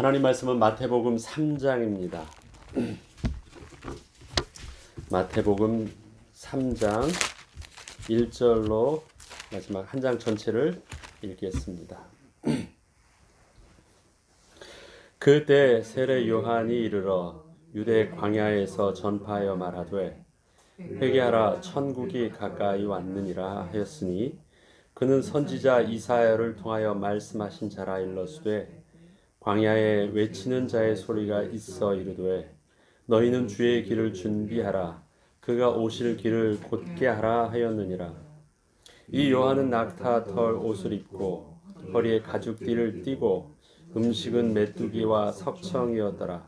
하나님 말씀은 마태복음 3장입니다. 마태복음 3장 1절로 마지막 한 장 전체를 읽겠습니다. 그때 세례 요한이 이르러 유대 광야에서 전파하여 말하되 회개하라 천국이 가까이 왔느니라 하였으니 그는 선지자 이사야를 통하여 말씀하신 자라 일러스되 광야에 외치는 자의 소리가 있어 이르되 너희는 주의 길을 준비하라 그가 오실 길을 곧게 하라 하였느니라. 이 요한은 낙타 털 옷을 입고 허리에 가죽띠를 띠고 음식은 메뚜기와 석청이었더라.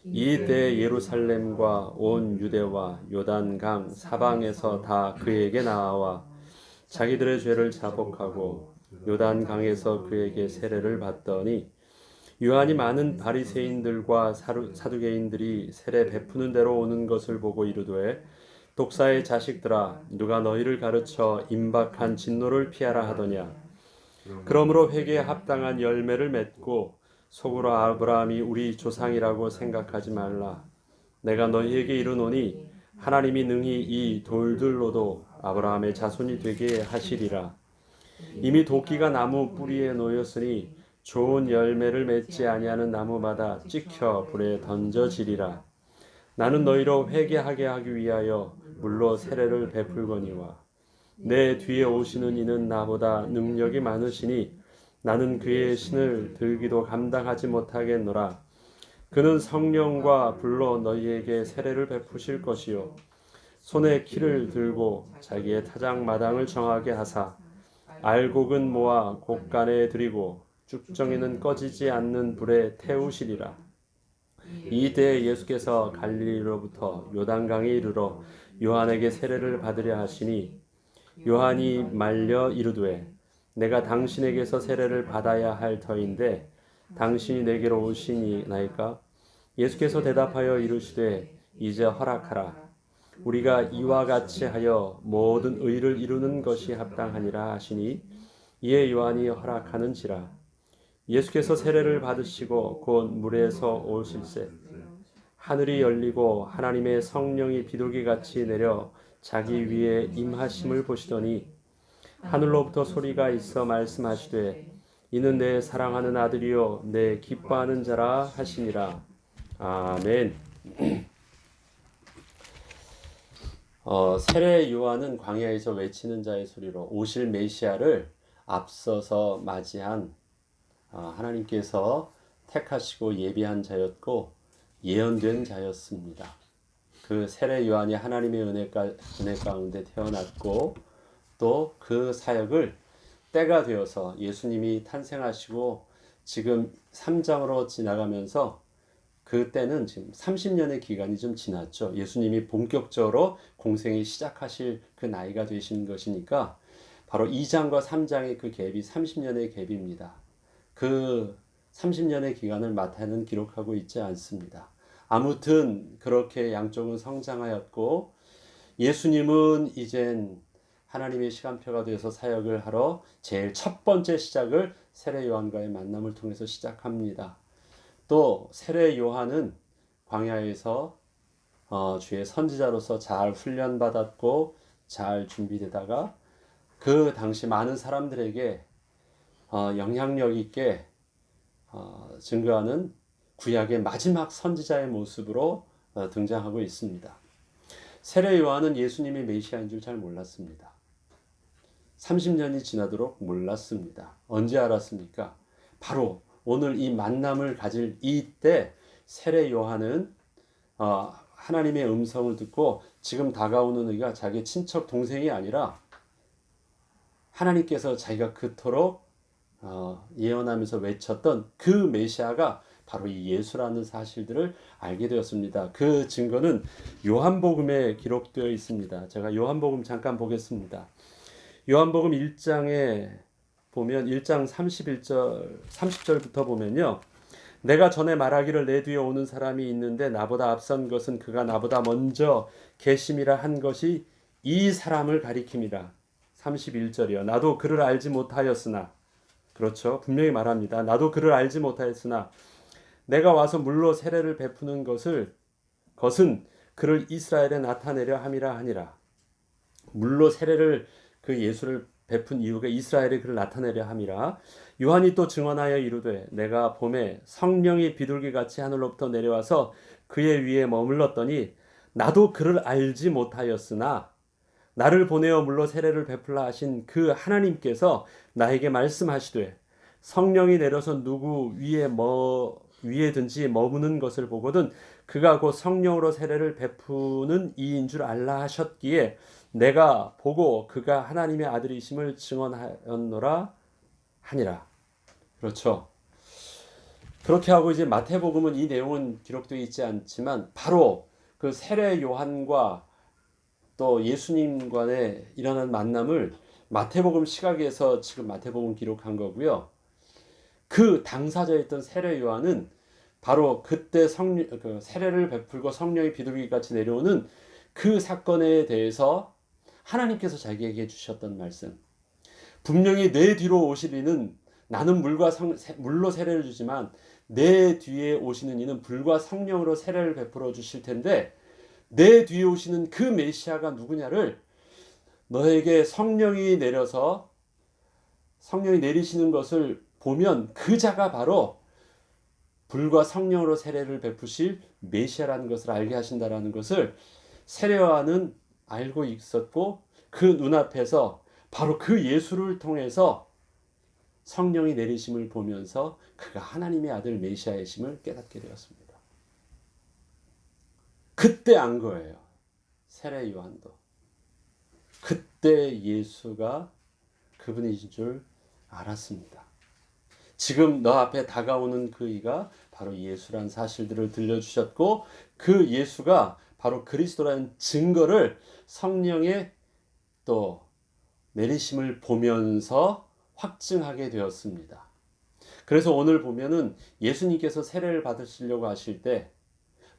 이때 예루살렘과 온 유대와 요단강 사방에서 다 그에게 나와 자기들의 죄를 자복하고 요단강에서 그에게 세례를 받더니 요한이 많은 바리새인들과 사두개인들이 세례 베푸는 대로 오는 것을 보고 이르되 독사의 자식들아 누가 너희를 가르쳐 임박한 진노를 피하라 하더냐. 그러므로 회개에 합당한 열매를 맺고 속으로 아브라함이 우리 조상이라고 생각하지 말라. 내가 너희에게 이르노니 하나님이 능히 이 돌들로도 아브라함의 자손이 되게 하시리라. 이미 도끼가 나무 뿌리에 놓였으니 좋은 열매를 맺지 아니하는 나무마다 찍혀 불에 던져지리라. 나는 너희로 회개하게 하기 위하여 물로 세례를 베풀거니와 내 뒤에 오시는 이는 나보다 능력이 많으시니 나는 그의 신을 들기도 감당하지 못하겠노라. 그는 성령과 불로 너희에게 세례를 베푸실 것이요 손에 키를 들고 자기의 타작 마당을 정하게 하사 알곡은 모아 곡간에 들이고 쭉정이는 꺼지지 않는 불에 태우시리라. 이때 예수께서 갈릴리로부터 요단강에 이르러 요한에게 세례를 받으려 하시니 요한이 말려 이르되 내가 당신에게서 세례를 받아야 할 터인데 당신이 내게로 오시니나이까. 예수께서 대답하여 이르시되 이제 허락하라. 우리가 이와 같이 하여 모든 의를 이루는 것이 합당하니라 하시니 이에 요한이 허락하는지라. 예수께서 세례를 받으시고 곧 물에서 오실새 하늘이 열리고 하나님의 성령이 비둘기같이 내려 자기 위에 임하심을 보시더니 하늘로부터 소리가 있어 말씀하시되 이는 내 사랑하는 아들이요 내 기뻐하는 자라 하시니라. 아멘. 세례 요한은 광야에서 외치는 자의 소리로 오실 메시아를 앞서서 맞이한 하나님께서 택하시고 예비한 자였고 예언된 자였습니다. 그 세례 요한이 하나님의 은혜 가운데 태어났고 또 그 사역을 때가 되어서 예수님이 탄생하시고 지금 3장으로 지나가면서 그때는 지금 30년의 기간이 좀 지났죠. 예수님이 본격적으로 공생이 시작하실 그 나이가 되신 것이니까 바로 2장과 3장의 그 갭이 30년의 갭입니다. 그 30년의 기간을 마태는 기록하고 있지 않습니다. 아무튼 그렇게 양쪽은 성장하였고 예수님은 이젠 하나님의 시간표가 되어서 사역을 하러 제일 첫 번째 시작을 세례 요한과의 만남을 통해서 시작합니다. 또 세례 요한은 광야에서 주의 선지자로서 잘 훈련받았고 잘 준비되다가 그 당시 많은 사람들에게 영향력 있게 증거하는 구약의 마지막 선지자의 모습으로 등장하고 있습니다. 세례 요한은 예수님이 메시아인 줄 잘 몰랐습니다. 30년이 지나도록 몰랐습니다. 언제 알았습니까? 바로 오늘 이 만남을 가질 이때 세례 요한은 하나님의 음성을 듣고 지금 다가오는 이가 자기 친척 동생이 아니라 하나님께서 자기가 그토록 예언하면서 외쳤던 그 메시아가 바로 이 예수라는 사실들을 알게 되었습니다. 그 증거는 요한복음에 기록되어 있습니다. 제가 요한복음 잠깐 보겠습니다. 요한복음 1장에 보면 1장 30절부터 보면요. 내가 전에 말하기를 내 뒤에 오는 사람이 있는데 나보다 앞선 것은 그가 나보다 먼저 계심이라 한 것이 이 사람을 가리킴이라. 31절이요. 나도 그를 알지 못하였으나 그렇죠. 분명히 말합니다. 나도 그를 알지 못하였으나 내가 와서 물로 세례를 베푸는 것은 그를 이스라엘에 나타내려 함이라 하니라. 물로 세례를 그 예수를 베푼 이유가 이스라엘에 그를 나타내려 함이라. 요한이 또 증언하여 이르되 내가 봄에 성령이 비둘기같이 하늘로부터 내려와서 그의 위에 머물렀더니 나도 그를 알지 못하였으나 나를 보내어 물로 세례를 베풀라 하신 그 하나님께서 나에게 말씀하시되 성령이 내려서 누구 위에든지 머무는 것을 보거든 그가 곧 성령으로 세례를 베푸는 이인 줄 알라 하셨기에 내가 보고 그가 하나님의 아들이심을 증언하였노라 하니라. 그렇죠. 그렇게 하고 이제 마태복음은 이 내용은 기록되어 있지 않지만 바로 그 세례 요한과 또 예수님 간에 일어난 만남을 마태복음 시각에서 지금 마태복음 기록한 거고요. 그 당사자였던 세례 요한은 바로 그때 그 세례를 베풀고 성령이 비둘기같이 내려오는 그 사건에 대해서 하나님께서 자기에게 주셨던 말씀. 분명히 내 뒤로 오실 이는 나는 물로 세례를 주지만 내 뒤에 오시는 이는 불과 성령으로 세례를 베풀어 주실 텐데 내 뒤에 오시는 그 메시아가 누구냐를 너에게 성령이 내리시는 것을 보면 그 자가 바로 불과 성령으로 세례를 베푸실 메시아라는 것을 알게 하신다라는 것을 세례 요한은 알고 있었고 그 눈앞에서 바로 그 예수를 통해서 성령이 내리심을 보면서 그가 하나님의 아들 메시아이심을 깨닫게 되었습니다. 그때 안 거예요. 세례 요한도. 그때 예수가 그분이신 줄 알았습니다. 지금 너 앞에 다가오는 그 이가 바로 예수란 사실들을 들려주셨고 그 예수가 바로 그리스도라는 증거를 성령의 또 내리심을 보면서 확증하게 되었습니다. 그래서 오늘 보면은 예수님께서 세례를 받으시려고 하실 때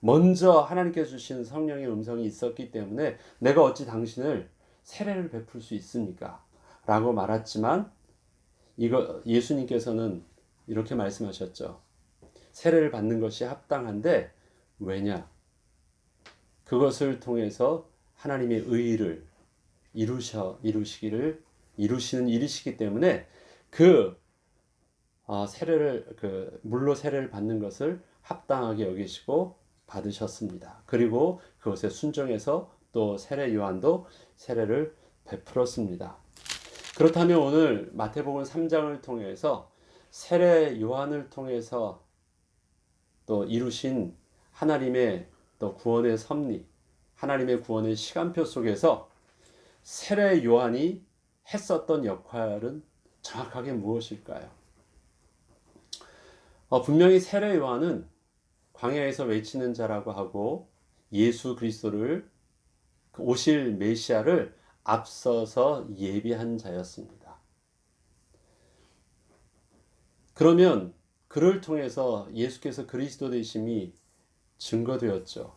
먼저 하나님께서 주신 성령의 음성이 있었기 때문에 내가 어찌 당신을 세례를 베풀 수 있습니까? 라고 말했지만 예수님께서는 이렇게 말씀하셨죠. 세례를 받는 것이 합당한데 왜냐? 그것을 통해서 하나님의 의의를 이루시는 일이시기 때문에 물로 세례를 받는 것을 합당하게 여기시고 받으셨습니다. 그리고 그것에 순종해서 또 세례 요한도 세례를 베풀었습니다. 그렇다면 오늘 마태복음 3장을 통해서 세례 요한을 통해서 또 이루신 하나님의 또 구원의 섭리, 하나님의 구원의 시간표 속에서 세례 요한이 했었던 역할은 정확하게 무엇일까요? 분명히 세례 요한은 광야에서 외치는 자라고 하고 예수 그리스도를 오실 메시아를 앞서서 예비한 자였습니다. 그러면 그를 통해서 예수께서 그리스도 되심이 증거되었죠.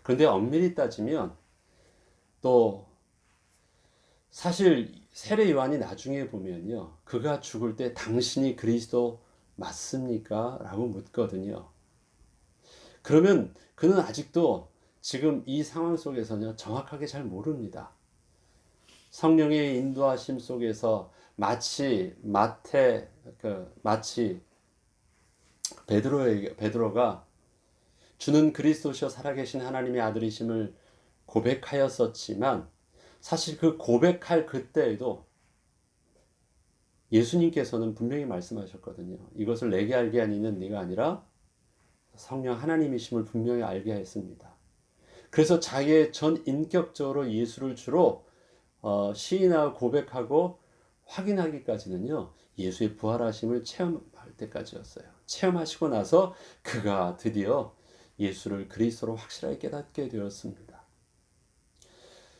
그런데 엄밀히 따지면 또 사실 세례 요한이 나중에 보면요. 그가 죽을 때 당신이 그리스도 맞습니까? 라고 묻거든요. 그러면 그는 아직도 지금 이 상황 속에서는 정확하게 잘 모릅니다. 성령의 인도하심 속에서 마치 베드로가 주는 그리스도시요 살아계신 하나님의 아들이심을 고백하였었지만 사실 그 고백할 그때에도 예수님께서는 분명히 말씀하셨거든요. 이것을 내게 알게 한 이는 네가 아니라 성령 하나님이심을 분명히 알게 했습니다. 그래서 자기의 전 인격적으로 예수를 주로 시인하고 고백하고 확인하기까지는요. 예수의 부활하심을 체험할 때까지였어요. 체험하시고 나서 그가 드디어 예수를 그리스도로 확실하게 깨닫게 되었습니다.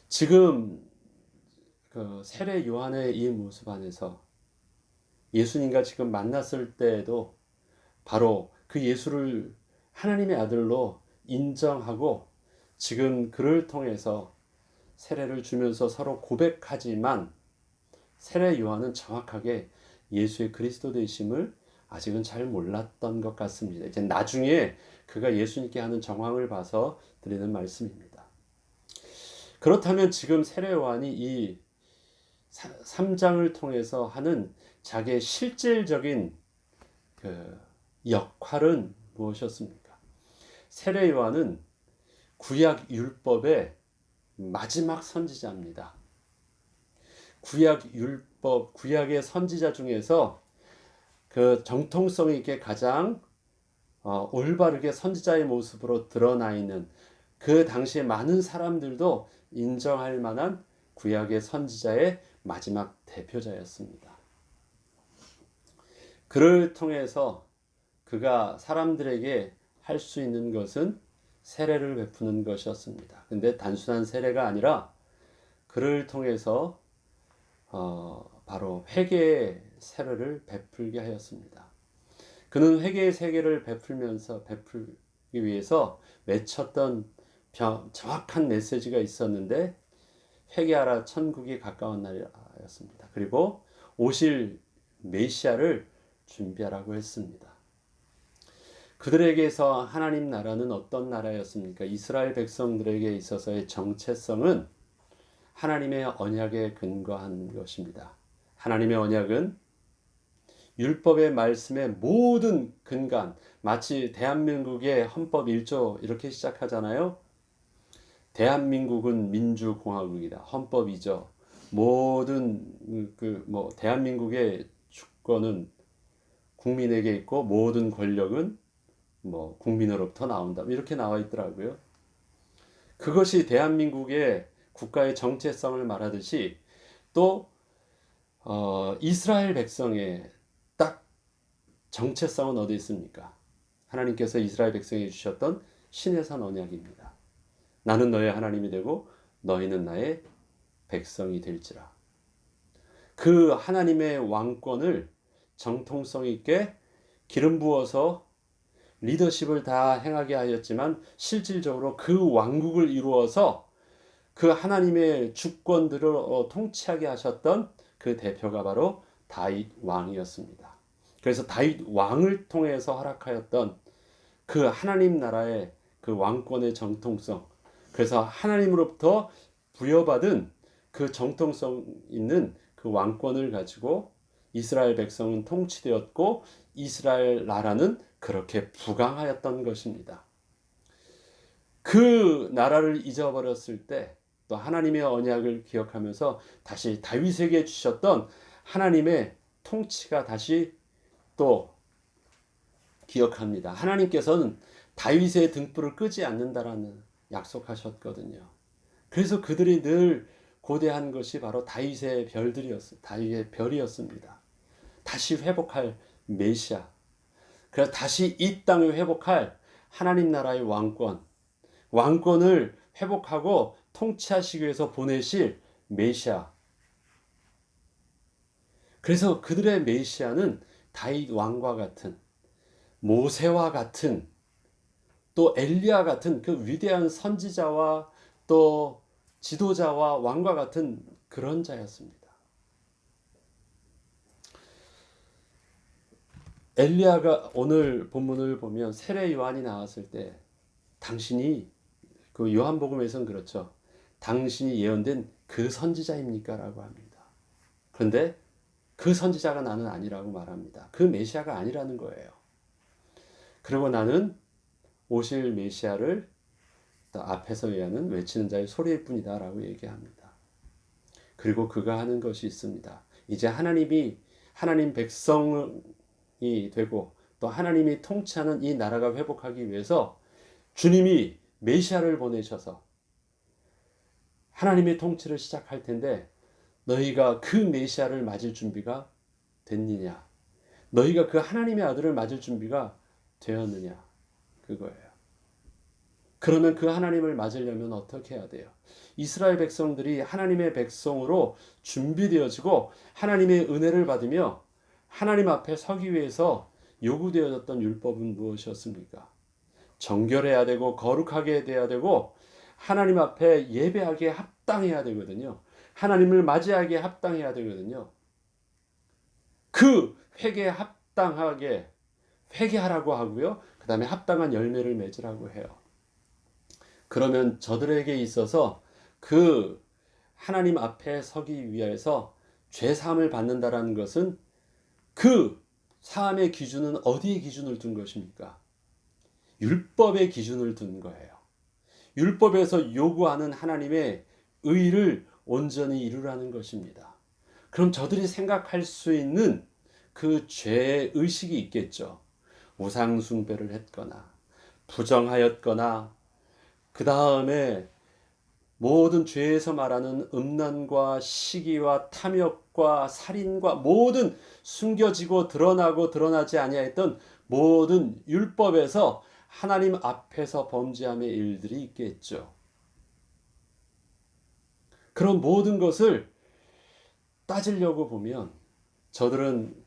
지금 그 세례 요한의 이 모습 안에서 예수님과 지금 만났을 때에도 바로 그 예수를 하나님의 아들로 인정하고 지금 그를 통해서 세례를 주면서 서로 고백하지만 세례 요한은 정확하게 예수의 그리스도 되심을 아직은 잘 몰랐던 것 같습니다. 이제 나중에 그가 예수님께 하는 정황을 봐서 드리는 말씀입니다. 그렇다면 지금 세례 요한이 이 3장을 통해서 하는 자기의 실질적인 그 역할은 무엇이었습니까? 세례 요한은 구약 율법의 마지막 선지자입니다. 구약 율법, 구약의 선지자 중에서 그 정통성 있게 가장 올바르게 선지자의 모습으로 드러나 있는, 그 당시에 많은 사람들도 인정할 만한 구약의 선지자의 마지막 대표자였습니다. 그를 통해서 그가 사람들에게 할 수 있는 것은 세례를 베푸는 것이었습니다. 근데 단순한 세례가 아니라 그를 통해서 바로 회개의 세례를 베풀게 하였습니다. 그는 회개의 세례를 베풀기 위해서 외쳤던 정확한 메시지가 있었는데, 회개하라 천국이 가까운 날이었습니다. 그리고 오실 메시아를 준비하라고 했습니다. 그들에게서 하나님 나라는 어떤 나라였습니까? 이스라엘 백성들에게 있어서의 정체성은 하나님의 언약에 근거한 것입니다. 하나님의 언약은 율법의 말씀의 모든 근간, 마치 대한민국의 헌법 1조 이렇게 시작하잖아요. 대한민국은 민주공화국이다. 헌법이죠. 모든 대한민국의 주권은 국민에게 있고 모든 권력은 국민으로부터 나온다. 이렇게 나와 있더라고요. 그것이 대한민국의 국가의 정체성을 말하듯이, 또 이스라엘 백성의 딱 정체성은 어디 있습니까? 하나님께서 이스라엘 백성에게 주셨던 신해산 언약입니다. 나는 너의 하나님이 되고 너희는 나의 백성이 될지라. 그 하나님의 왕권을 정통성 있게 기름 부어서 리더십을 다 행하게 하였지만, 실질적으로 그 왕국을 이루어서 그 하나님의 주권들을 통치하게 하셨던 그 대표가 바로 다윗 왕이었습니다. 그래서 다윗 왕을 통해서 허락하였던 그 하나님 나라의 그 왕권의 정통성, 그래서 하나님으로부터 부여받은 그 정통성 있는 그 왕권을 가지고 이스라엘 백성은 통치되었고, 이스라엘 나라는 그렇게 부강하였던 것입니다. 그 나라를 잊어버렸을 때 또 하나님의 언약을 기억하면서 다시 다윗에게 주셨던 하나님의 통치가 다시 또 기억합니다. 하나님께서는 다윗의 등불을 끄지 않는다라는 약속하셨거든요. 그래서 그들이 늘 고대한 것이 바로 다윗의 별이었습니다. 다시 회복할 메시아, 그래서 다시 이 땅을 회복할 하나님 나라의 왕권을 회복하고 통치하시기 위해서 보내실 메시아. 그래서 그들의 메시아는 다윗 왕과 같은, 모세와 같은, 또 엘리야 같은 그 위대한 선지자와 또 지도자와 왕과 같은 그런 자였습니다. 엘리야가, 오늘 본문을 보면 세례 요한이 나왔을 때 당신이, 그 요한복음에서는 그렇죠, 당신이 예언된 그 선지자입니까? 라고 합니다. 그런데 그 선지자가 나는 아니라고 말합니다. 그 메시아가 아니라는 거예요. 그리고 나는 오실 메시아를 앞에서 얘기하는 외치는 자의 소리일 뿐이다 라고 얘기합니다. 그리고 그가 하는 것이 있습니다. 이제 하나님 백성이 되고 또 하나님이 통치하는 이 나라가 회복하기 위해서 주님이 메시아를 보내셔서 하나님의 통치를 시작할 텐데, 너희가 그 메시아를 맞을 준비가 됐느냐? 너희가 그 하나님의 아들을 맞을 준비가 되었느냐? 그거예요. 그러면 그 하나님을 맞으려면 어떻게 해야 돼요? 이스라엘 백성들이 하나님의 백성으로 준비되어지고 하나님의 은혜를 받으며 하나님 앞에 서기 위해서 요구되어졌던 율법은 무엇이었습니까? 정결해야 되고 거룩하게 돼야 되고 하나님 앞에 예배하기에 합당해야 되거든요. 하나님을 맞이하기에 합당해야 되거든요. 그 회개에 합당하게 회개하라고 하고요. 그 다음에 합당한 열매를 맺으라고 해요. 그러면 저들에게 있어서 그 하나님 앞에 서기 위해서 죄사함을 받는다라는 것은 그 사함의 기준은 어디에 기준을 둔 것입니까? 율법의 기준을 둔 거예요. 율법에서 요구하는 하나님의 의를 온전히 이루라는 것입니다. 그럼 저들이 생각할 수 있는 그 죄의 의식이 있겠죠. 우상 숭배를 했거나 부정하였거나 그 다음에 모든 죄에서 말하는 음란과 시기와 탐욕과 살인과 모든 숨겨지고 드러나고 드러나지 아니하였던 모든 율법에서 하나님 앞에서 범죄함의 일들이 있겠죠. 그런 모든 것을 따지려고 보면 저들은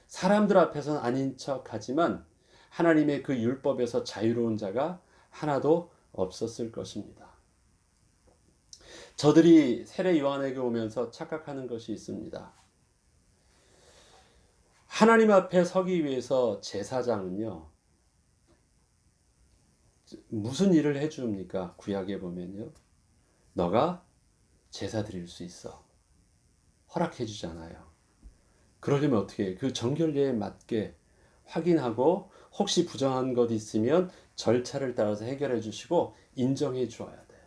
사람들 앞에서는 아닌 척하지만 하나님의 그 율법에서 자유로운 자가 하나도 없었을 것입니다. 저들이 세례 요한에게 오면서 착각하는 것이 있습니다. 하나님 앞에 서기 위해서 제사장은요, 무슨 일을 해줍니까? 구약에 보면요, 너가 제사 드릴 수 있어. 허락해 주잖아요. 그러려면 어떻게 해요? 그 정결례에 맞게 확인하고 혹시 부정한 것 있으면 절차를 따라서 해결해 주시고 인정해 주어야 돼요.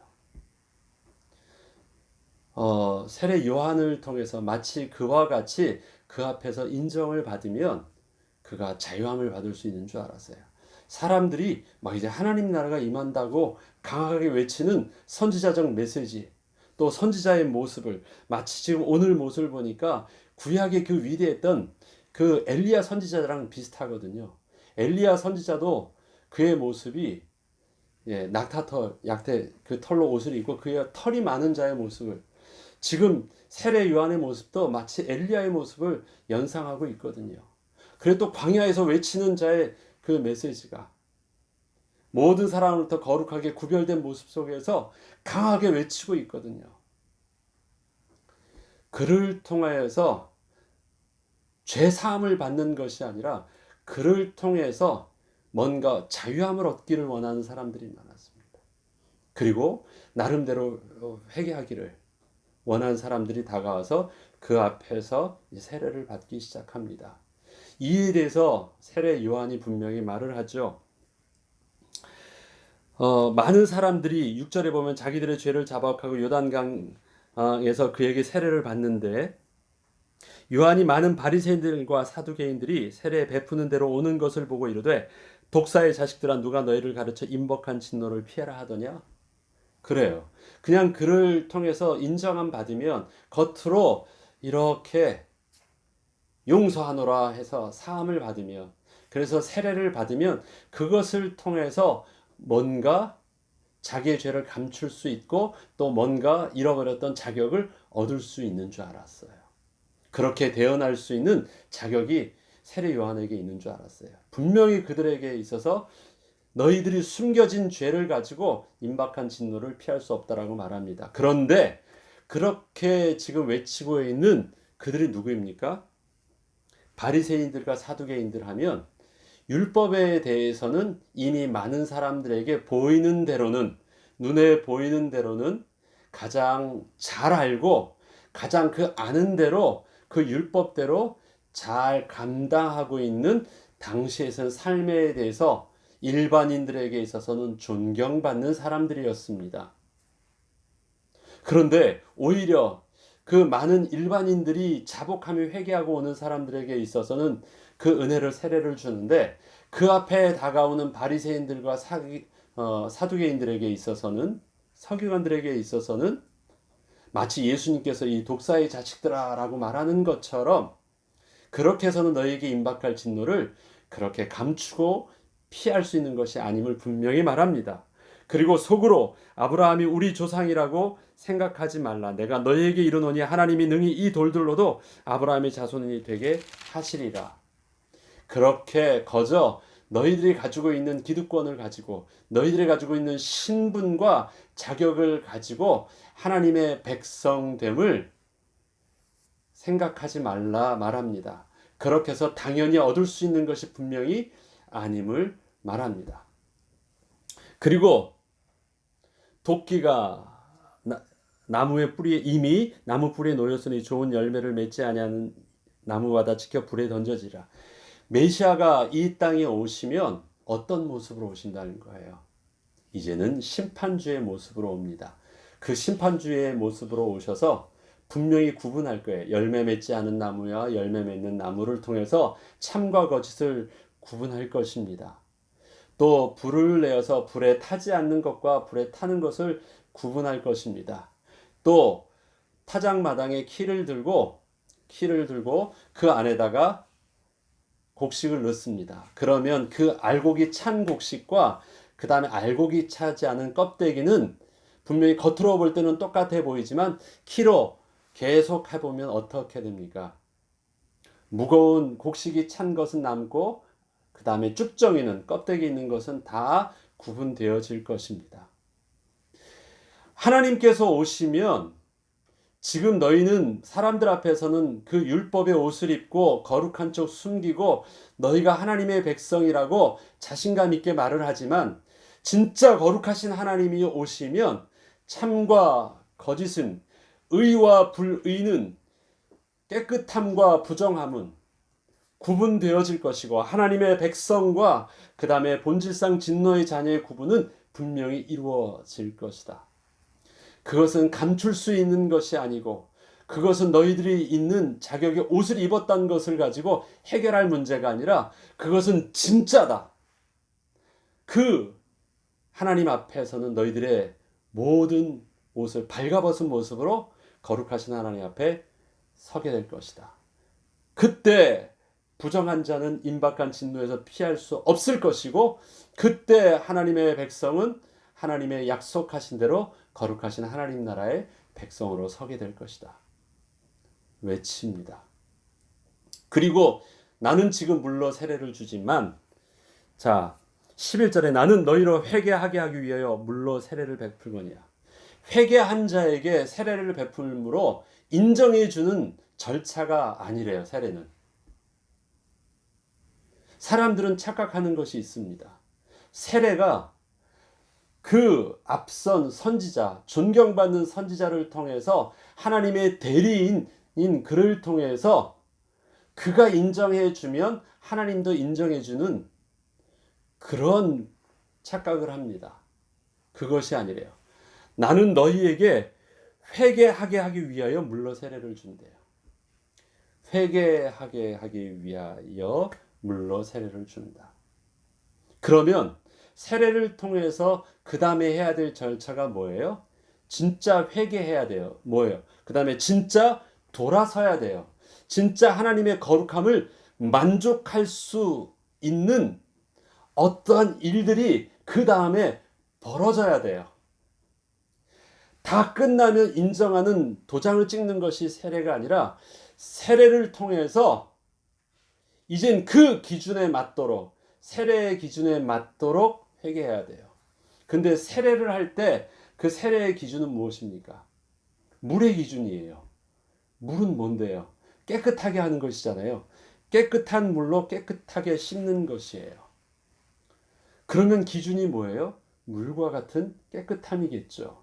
세례 요한을 통해서 마치 그와 같이 그 앞에서 인정을 받으면 그가 자유함을 받을 수 있는 줄 알았어요. 사람들이 막 이제 하나님 나라가 임한다고 강하게 외치는 선지자적 메시지, 또 선지자의 모습을 마치 지금 오늘 모습을 보니까 구약의 그 위대했던 그 엘리야 선지자랑 비슷하거든요. 엘리야 선지자도 그의 모습이 낙타털, 약대 그 털로 옷을 입고 그의 털이 많은 자의 모습을, 지금 세례 요한의 모습도 마치 엘리야의 모습을 연상하고 있거든요. 그리고 또 광야에서 외치는 자의 그 메시지가 모든 사람으로부터 거룩하게 구별된 모습 속에서 강하게 외치고 있거든요. 그를 통하여서 죄사함을 받는 것이 아니라 그를 통해서 뭔가 자유함을 얻기를 원하는 사람들이 많았습니다. 그리고 나름대로 회개하기를 원하는 사람들이 다가와서 그 앞에서 세례를 받기 시작합니다. 이에 대해서 세례 요한이 분명히 말을 하죠. 많은 사람들이 6절에 보면 자기들의 죄를 자박하고 요단강에서 그에게 세례를 받는데, 요한이 많은 바리새인들과 사두개인들이 세례 베푸는 대로 오는 것을 보고 이르되, 독사의 자식들아, 누가 너희를 가르쳐 임박한 진노를 피하라 하더냐? 그래요. 그냥 그를 통해서 인정함 받으면 겉으로 이렇게 용서하노라 해서 사함을 받으며, 그래서 세례를 받으면 그것을 통해서 뭔가 자기의 죄를 감출 수 있고 또 뭔가 잃어버렸던 자격을 얻을 수 있는 줄 알았어요. 그렇게 대언할 수 있는 자격이 세례 요한에게 있는 줄 알았어요. 분명히 그들에게 있어서 너희들이 숨겨진 죄를 가지고 임박한 진노를 피할 수 없다라고 말합니다. 그런데 그렇게 지금 외치고 있는 그들이 누구입니까? 바리새인들과 사두개인들 하면 율법에 대해서는 이미 많은 사람들에게 보이는 대로는, 눈에 보이는 대로는 가장 잘 알고 가장 그 아는 대로 그 율법대로 잘 감당하고 있는 당시에서는 삶에 대해서 일반인들에게 있어서는 존경받는 사람들이었습니다. 그런데 오히려 그 많은 일반인들이 자복하며 회개하고 오는 사람들에게 있어서는 그 은혜를, 세례를 주는데, 그 앞에 다가오는 바리새인들과 사두개인들에게 있어서는, 서기관들에게 있어서는 마치 예수님께서 이 독사의 자식들아라고 말하는 것처럼 그렇게 해서는 너희에게 임박할 진노를 그렇게 감추고 피할 수 있는 것이 아님을 분명히 말합니다. 그리고 속으로 아브라함이 우리 조상이라고 생각하지 말라. 내가 너희에게 이르노니 하나님이 능히 이 돌들로도 아브라함의 자손이 되게 하시리라. 그렇게 거저 너희들이 가지고 있는 기득권을 가지고 너희들이 가지고 있는 신분과 자격을 가지고 하나님의 백성됨을 생각하지 말라 말합니다. 그렇게 해서 당연히 얻을 수 있는 것이 분명히 아님을 말합니다. 그리고 도끼가 나무의 뿌리에 이미 나무 뿌리에 놓였으니 좋은 열매를 맺지 아니하는 나무마다 지켜 불에 던져지라. 메시아가 이 땅에 오시면 어떤 모습으로 오신다는 거예요? 이제는 심판주의 모습으로 옵니다. 그 심판주의 모습으로 오셔서 분명히 구분할 거예요. 열매 맺지 않은 나무와 열매 맺는 나무를 통해서 참과 거짓을 구분할 것입니다. 또 불을 내어서 불에 타지 않는 것과 불에 타는 것을 구분할 것입니다. 또 타작마당에 키를 들고 그 안에다가 곡식을 넣습니다. 그러면 그 알곡이 찬 곡식과 그 다음에 알곡이 차지 않은 껍데기는 분명히 겉으로 볼 때는 똑같아 보이지만 키로 계속 해보면 어떻게 됩니까? 무거운 곡식이 찬 것은 남고 그 다음에 쭉정이는 껍데기 있는 것은 다 구분되어질 것입니다. 하나님께서 오시면 지금 너희는 사람들 앞에서는 그 율법의 옷을 입고 거룩한 쪽 숨기고 너희가 하나님의 백성이라고 자신감 있게 말을 하지만 진짜 거룩하신 하나님이 오시면 참과 거짓은 의와 불의는 깨끗함과 부정함은 구분되어질 것이고 하나님의 백성과 그 다음에 본질상 진노의 자녀의 구분은 분명히 이루어질 것이다. 그것은 감출 수 있는 것이 아니고 그것은 너희들이 있는 자격의 옷을 입었다는 것을 가지고 해결할 문제가 아니라 그것은 진짜다. 그 하나님 앞에서는 너희들의 모든 옷을 발가벗은 모습으로 거룩하신 하나님 앞에 서게 될 것이다. 그때 부정한 자는 임박한 진노에서 피할 수 없을 것이고 그때 하나님의 백성은 하나님의 약속하신 대로 거룩하신 하나님 나라의 백성으로 서게 될 것이다. 외칩니다. 그리고 나는 지금 물로 세례를 주지만 11절에 나는 너희로 회개하게 하기 위하여 물로 세례를 베풀거니와 회개한 자에게 세례를 베풀므로 인정해 주는 절차가 아니래요. 세례는. 사람들은 착각하는 것이 있습니다. 세례가 그 앞선 선지자, 존경받는 선지자를 통해서 하나님의 대리인 그를 통해서 그가 인정해 주면 하나님도 인정해 주는 그런 착각을 합니다. 그것이 아니래요. 나는 너희에게 회개하게 하기 위하여 물로 세례를 준대요. 회개하게 하기 위하여 물로 세례를 준다. 그러면 세례를 통해서 그 다음에 해야 될 절차가 뭐예요? 진짜 회개해야 돼요. 뭐예요? 그 다음에 진짜 돌아서야 돼요. 진짜 하나님의 거룩함을 만족할 수 있는 어떠한 일들이 그 다음에 벌어져야 돼요. 다 끝나면 인정하는 도장을 찍는 것이 세례가 아니라 세례를 통해서 이젠 그 기준에 맞도록 세례의 기준에 맞도록 회개해야 돼요. 근데 세례를 할 때 그 세례의 기준은 무엇입니까? 물의 기준이에요. 물은 뭔데요? 깨끗하게 하는 것이잖아요. 깨끗한 물로 깨끗하게 씻는 것이에요. 그러면 기준이 뭐예요? 물과 같은 깨끗함이겠죠.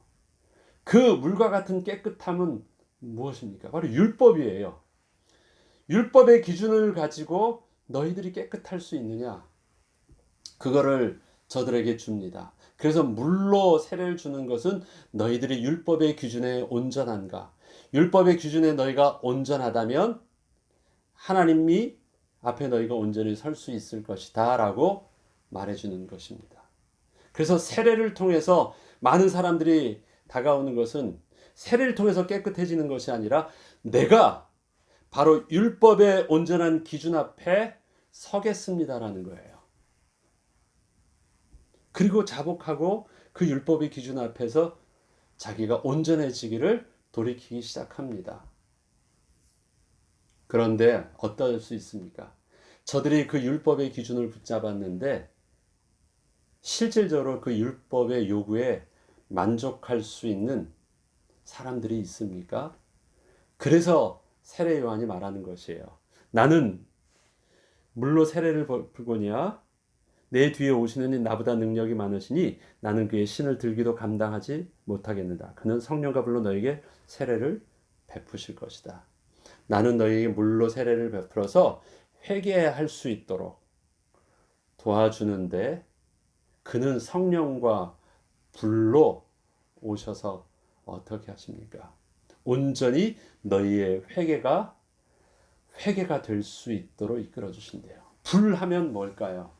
그 물과 같은 깨끗함은 무엇입니까? 바로 율법이에요. 율법의 기준을 가지고 너희들이 깨끗할 수 있느냐? 그거를 저들에게 줍니다. 그래서 물로 세례를 주는 것은 너희들이 율법의 기준에 온전한가? 율법의 기준에 너희가 온전하다면 하나님이 앞에 너희가 온전히 설 수 있을 것이다 라고 말해주는 것입니다. 그래서 세례를 통해서 많은 사람들이 다가오는 것은 세례를 통해서 깨끗해지는 것이 아니라 내가 바로 율법의 온전한 기준 앞에 서겠습니다라는 거예요. 그리고 자복하고 그 율법의 기준 앞에서 자기가 온전해지기를 돌이키기 시작합니다. 그런데 어떨 수 있습니까? 저들이 그 율법의 기준을 붙잡았는데 실질적으로 그 율법의 요구에 만족할 수 있는 사람들이 있습니까? 그래서 세례 요한이 말하는 것이에요. 나는 물로 세례를 불고니와 내 뒤에 오시는 이 나보다 능력이 많으시니 나는 그의 신을 들기도 감당하지 못하겠느라. 그는 성령과 불로 너에게 세례를 베푸실 것이다. 나는 너에게 물로 세례를 베풀어서 회개할 수 있도록 도와주는데 그는 성령과 불로 오셔서 어떻게 하십니까? 온전히 너희의 회개가 될 수 있도록 이끌어 주신대요. 불하면 뭘까요?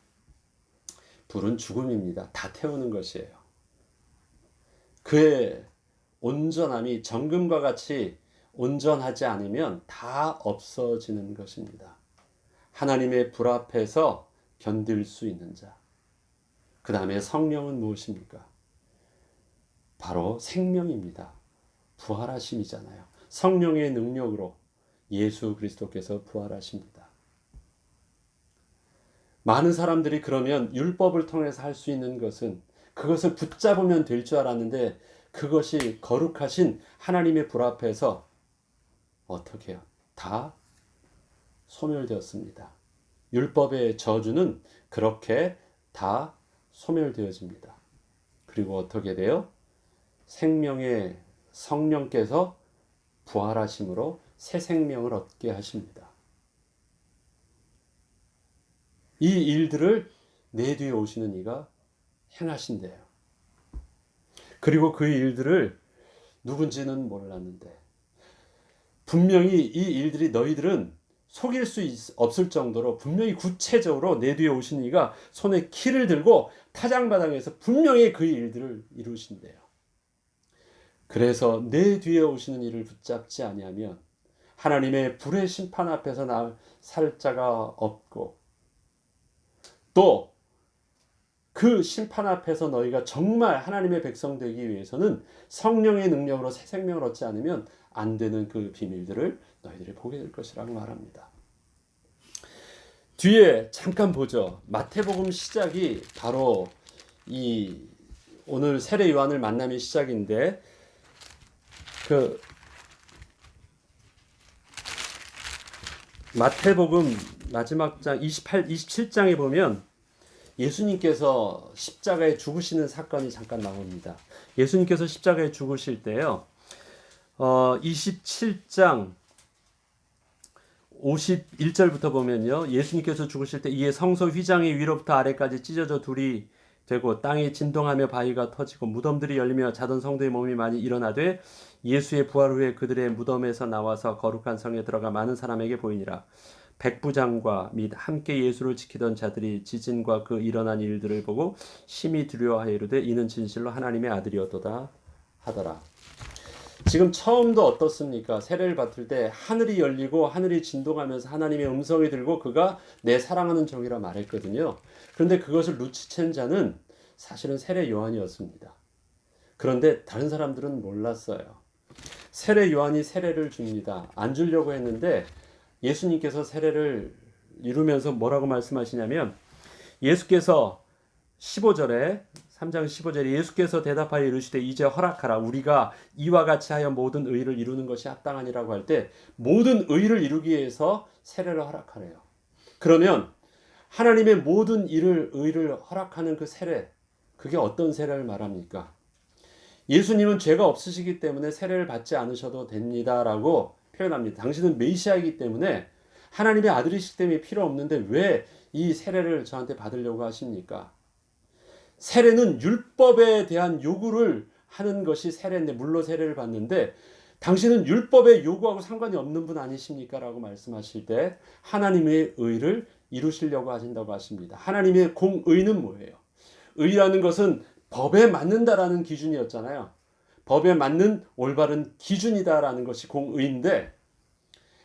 불은 죽음입니다. 다 태우는 것이에요. 그의 온전함이 정금과 같이 온전하지 않으면 다 없어지는 것입니다. 하나님의 불 앞에서 견딜 수 있는 자. 그 다음에 성령은 무엇입니까? 바로 생명입니다. 부활하심이잖아요. 성령의 능력으로 예수 그리스도께서 부활하십니다. 많은 사람들이 그러면 율법을 통해서 할 수 있는 것은 그것을 붙잡으면 될 줄 알았는데 그것이 거룩하신 하나님의 불 앞에서 어떻게 해요? 다 소멸되었습니다. 율법의 저주는 그렇게 다 소멸되어집니다. 그리고 어떻게 돼요? 생명의 성령께서 부활하심으로 새 생명을 얻게 하십니다. 이 일들을 내 뒤에 오시는 이가 행하신대요. 그리고 그 일들을 누군지는 몰랐는데 분명히 이 일들이 너희들은 속일 수 없을 정도로 분명히 구체적으로 내 뒤에 오신 이가 손에 키를 들고 타작마당에서 분명히 그 일들을 이루신대요. 그래서 내 뒤에 오시는 이를 붙잡지 아니하면 하나님의 불의 심판 앞에서 살 자가 없고 또 그 심판 앞에서 너희가 정말 하나님의 백성 되기 위해서는 성령의 능력으로 새 생명을 얻지 않으면 안 되는 그 비밀들을 너희들이 보게 될 것이라고 말합니다. 뒤에 잠깐 보죠. 마태복음 시작이 바로 이 오늘 세례 요한을 만남의 시작인데 그 마태복음 마지막 장 27장에 보면 예수님께서 십자가에 죽으시는 사건이 잠깐 나옵니다. 예수님께서 십자가에 죽으실 때요. 27장 51절부터 보면요. 예수님께서 죽으실 때 이에 성소 휘장이 위로부터 아래까지 찢어져 둘이 되고 땅이 진동하며 바위가 터지고 무덤들이 열리며 자던 성도의 몸이 많이 일어나되 예수의 부활 후에 그들의 무덤에서 나와서 거룩한 성에 들어가 많은 사람에게 보이니라. 백부장과 및 함께 예수를 지키던 자들이 지진과 그 일어난 일들을 보고 심히 두려워하여 이르되 이는 진실로 하나님의 아들이었도다 하더라. 지금 처음도 어떻습니까? 세례를 받을 때 하늘이 열리고 하늘이 진동하면서 하나님의 음성이 들고 그가 내 사랑하는 종이라 말했거든요. 그런데 그것을 눈치챈 자는 사실은 세례 요한이었습니다. 그런데 다른 사람들은 몰랐어요. 세례 요한이 세례를 줍니다. 안 주려고 했는데 예수님께서 세례를 이루면서 뭐라고 말씀하시냐면 예수께서 15절에 3장 15절에 예수께서 대답하여 이르시되 이제 허락하라 우리가 이와 같이 하여 모든 의를 이루는 것이 합당하니라고 할 때 모든 의를 이루기 위해서 세례를 허락하래요. 그러면 하나님의 모든 의를 허락하는 그 세례 그게 어떤 세례를 말합니까? 예수님은 죄가 없으시기 때문에 세례를 받지 않으셔도 됩니다라고 표현합니다. 당신은 메시아이기 때문에 하나님의 아들이시기 때문에 필요 없는데 왜 이 세례를 저한테 받으려고 하십니까? 세례는 율법에 대한 요구를 하는 것이 세례인데 물로 세례를 받는데 당신은 율법의 요구하고 상관이 없는 분 아니십니까? 라고 말씀하실 때 하나님의 의를 이루시려고 하신다고 하십니다. 하나님의 공의는 뭐예요? 의라는 것은 법에 맞는다라는 기준이었잖아요. 법에 맞는 올바른 기준이다라는 것이 공의인데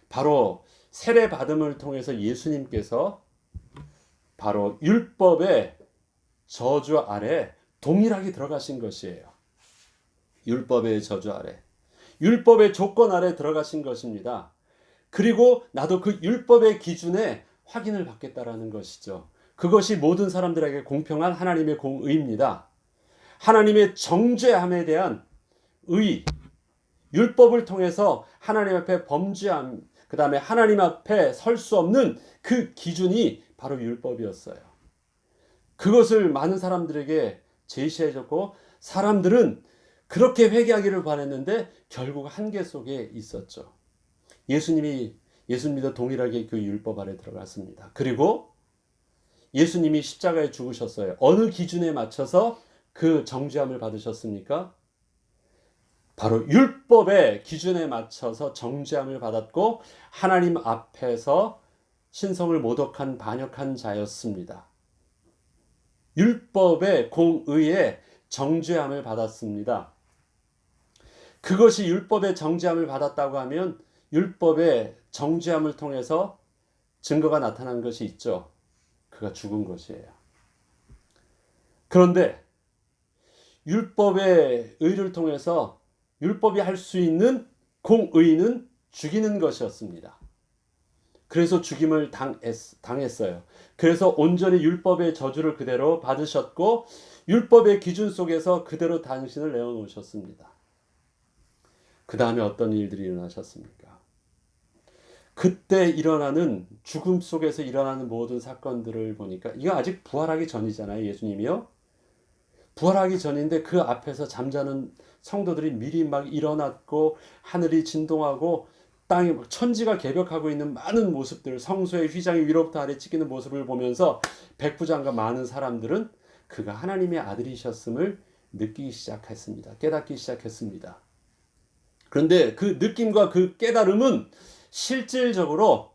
바로 세례 받음을 통해서 예수님께서 바로 율법의 저주 아래 동일하게 들어가신 것이에요. 율법의 저주 아래, 율법의 조건 아래 들어가신 것입니다. 그리고 나도 그 율법의 기준에 확인을 받겠다라는 것이죠. 그것이 모든 사람들에게 공평한 하나님의 공의입니다. 하나님의 정죄함에 대한 의, 율법을 통해서 하나님 앞에 범죄함, 그 다음에 하나님 앞에 설 수 없는 그 기준이 바로 율법이었어요. 그것을 많은 사람들에게 제시해줬고 사람들은 그렇게 회개하기를 바랬는데 결국 한계 속에 있었죠. 예수님도 동일하게 그 율법 아래 들어갔습니다. 그리고 예수님이 십자가에 죽으셨어요. 어느 기준에 맞춰서 그 정죄함을 받으셨습니까? 바로 율법의 기준에 맞춰서 정죄함을 받았고 하나님 앞에서 신성을 모독한 반역한 자였습니다. 율법의 공의에 정죄함을 받았습니다. 그것이 율법의 정죄함을 받았다고 하면 율법의 정죄함을 통해서 증거가 나타난 것이 있죠. 그가 죽은 것이에요. 그런데 율법의 의를 통해서 율법이 할 수 있는 공의는 죽이는 것이었습니다. 그래서 죽임을 당했어요. 그래서 온전히 율법의 저주를 그대로 받으셨고 율법의 기준 속에서 그대로 당신을 내어놓으셨습니다. 그 다음에 어떤 일들이 일어나셨습니까? 그때 일어나는 죽음 속에서 일어나는 모든 사건들을 보니까 이거 아직 부활하기 전이잖아요. 예수님이요. 부활하기 전인데 그 앞에서 잠자는 성도들이 미리 막 일어났고 하늘이 진동하고 땅이 천지가 개벽하고 있는 많은 모습들, 성소의 휘장이 위로부터 아래 찢기는 모습을 보면서 백부장과 많은 사람들은 그가 하나님의 아들이셨음을 느끼기 시작했습니다. 깨닫기 시작했습니다. 그런데 그 느낌과 그 깨달음은 실질적으로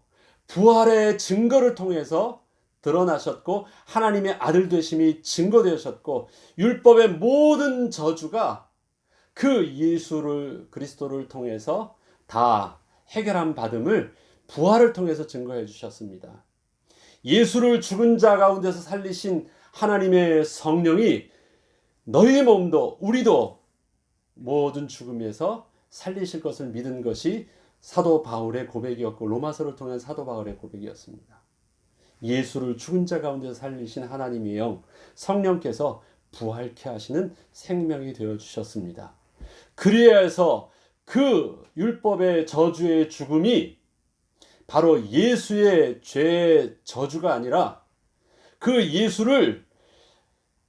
부활의 증거를 통해서 드러나셨고 하나님의 아들 되심이 증거되셨고 율법의 모든 저주가 그 그리스도를 통해서 다 해결함 받음을 부활을 통해서 증거해 주셨습니다. 예수를 죽은 자 가운데서 살리신 하나님의 성령이 너희 몸도 우리도 모든 죽음에서 살리실 것을 믿은 것이 사도 바울의 고백이었고 로마서를 통한 사도 바울의 고백이었습니다. 예수를 죽은 자 가운데서 살리신 하나님의 영 성령께서 부활케 하시는 생명이 되어 주셨습니다. 그리하여서 그 율법의 저주의 죽음이 바로 예수의 죄의 저주가 아니라 그 예수를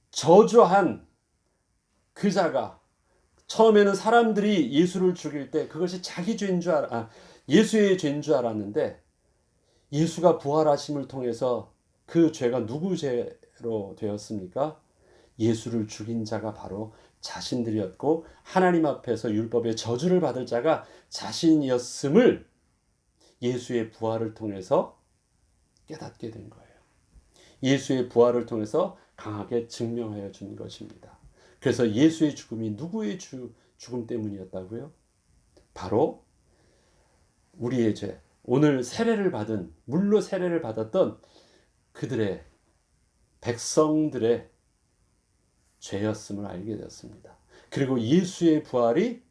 저주한 그 자가 처음에는 사람들이 예수를 죽일 때 그것이 자기 죄인 줄 예수의 죄인 줄 알았는데 예수가 부활하심을 통해서 그 죄가 누구 죄로 되었습니까? 예수를 죽인 자가 바로 자신들이었고 하나님 앞에서 율법의 저주를 받을 자가 자신이었음을 예수의 부활을 통해서 깨닫게 된 거예요. 예수의 부활을 통해서 강하게 증명하여 준 것입니다. 그래서 예수의 죽음이 누구의 죽음 때문이었다고요? 바로 우리의 죄, 오늘 물로 세례를 받았던 그들의 백성들의 죄였음을 알게 되었습니다. 그리고 예수의 부활이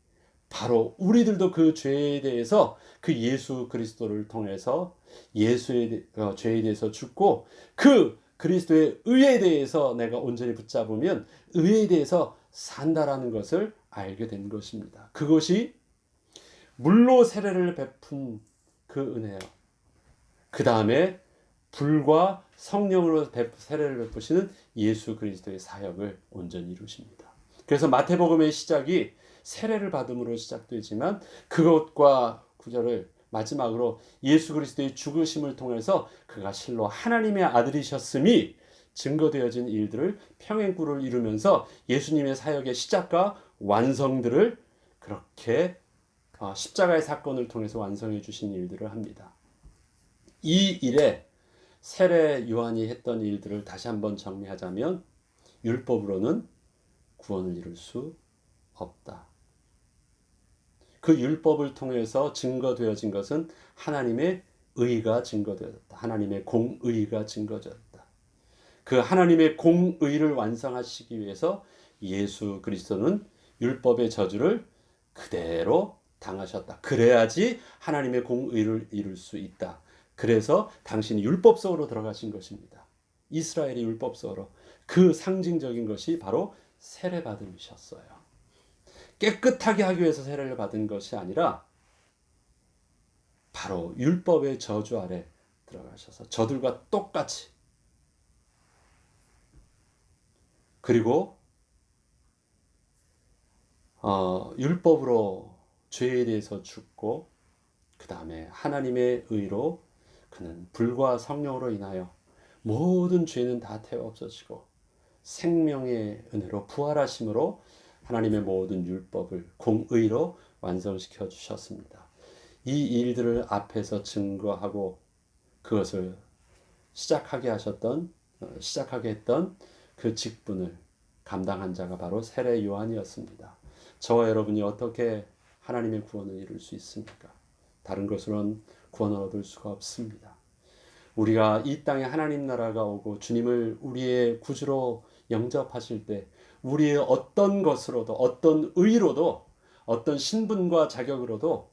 바로 우리들도 그 죄에 대해서 그 예수 그리스도를 통해서 예수의 죄에 대해서 죽고 그 그리스도의 의에 대해서 내가 온전히 붙잡으면 의에 대해서 산다라는 것을 알게 된 것입니다. 그것이 물로 세례를 베푼 그 은혜요. 그 다음에 불과 성령으로 세례를 베푸시는 예수 그리스도의 사역을 온전히 이루십니다. 그래서 마태복음의 시작이 세례를 받음으로 시작되지만 그것과 구절을 마지막으로 예수 그리스도의 죽으심을 통해서 그가 실로 하나님의 아들이셨음이 증거되어진 일들을 평행구를 이루면서 예수님의 사역의 시작과 완성들을 그렇게 십자가의 사건을 통해서 완성해 주신 일들을 합니다. 이 일에 세례 요한이 했던 일들을 다시 한번 정리하자면 율법으로는 구원을 이룰 수 없다. 그 율법을 통해서 증거되어진 것은 하나님의 의가 증거되었다. 하나님의 공의가 증거되었다. 그 하나님의 공의를 완성하시기 위해서 예수 그리스도는 율법의 저주를 그대로 당하셨다. 그래야지 하나님의 공의를 이룰 수 있다. 그래서 당신이 율법 속으로 들어가신 것입니다. 이스라엘의 율법 속으로. 그 상징적인 것이 바로 세례받음이셨어요. 깨끗하게 하기 위해서 세례를 받은 것이 아니라 바로 율법의 저주 아래 들어가셔서 저들과 똑같이, 그리고 율법으로 죄에 대해서 죽고 그 다음에 하나님의 의로 그는 불과 성령으로 인하여 모든 죄는 다 태워 없어지고 생명의 은혜로 부활하심으로 하나님의 모든 율법을 공의로 완성시켜 주셨습니다. 이 일들을 앞에서 증거하고 그것을 시작하게 했던 그 직분을 감당한 자가 바로 세례 요한이었습니다. 저와 여러분이 어떻게 하나님의 구원을 이룰 수 있습니까? 다른 것으로는 구원을 얻을 수가 없습니다. 우리가 이 땅에 하나님 나라가 오고 주님을 우리의 구주로 영접하실 때 우리의 어떤 것으로도, 어떤 의로도, 어떤 신분과 자격으로도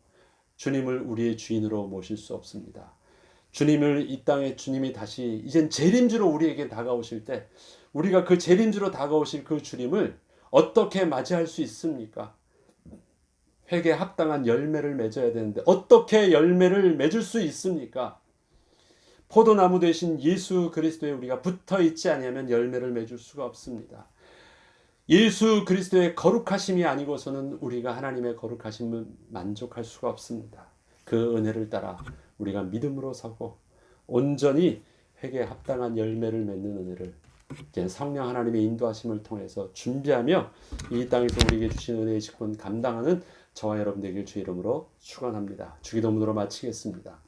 주님을 우리의 주인으로 모실 수 없습니다. 주님을 이 땅에 주님이 다시 이젠 재림주로 우리에게 다가오실 때 우리가 그 재림주로 다가오실 그 주님을 어떻게 맞이할 수 있습니까? 회개에 합당한 열매를 맺어야 되는데 어떻게 열매를 맺을 수 있습니까? 포도나무 되신 예수 그리스도에 우리가 붙어 있지 않으면 열매를 맺을 수가 없습니다. 예수 그리스도의 거룩하심이 아니고서는 우리가 하나님의 거룩하심을 만족할 수가 없습니다. 그 은혜를 따라 우리가 믿음으로 서고 온전히 회개에 합당한 열매를 맺는 은혜를 이제 성령 하나님의 인도하심을 통해서 준비하며 이 땅에서 우리에게 주신 은혜의 직분 감당하는 저와 여러분 되길 주 이름으로 축원합니다. 주기도문으로 마치겠습니다.